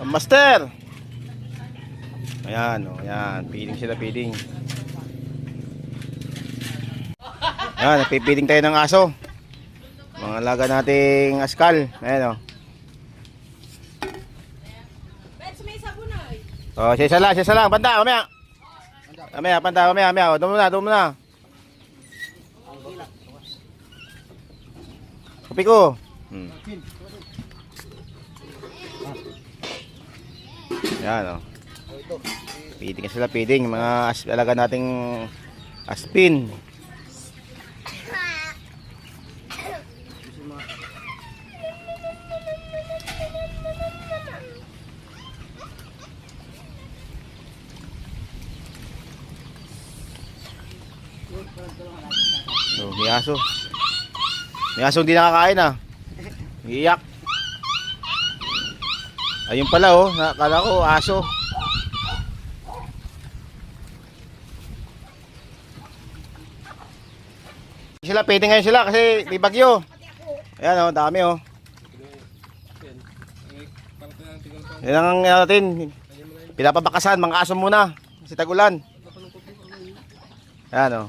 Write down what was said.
Master. Ayan, oh, ayan. Feeding sila, feeding. Ayan, nagpipiting tayo ng aso. Mga alaga nating askal. Ayan, oh. Oh, isa lang. Banda, mamaya. Mamaya, banda, mamaya. Oh, doon mo na. Kopi ko. Ayan, oh. Feeding sila, feeding. Mga alaga nating aspin. Oh, may aso. May aso hindi nakakain ah. Iiyak. Ayun pala oh, nakakala ko aso. Sila pwede ngayon sila kasi may bagyo. Ayan oh, dami oh. Yan ang natin. Pinapabakasan mga aso muna kasi tag-ulan. Ayan oh.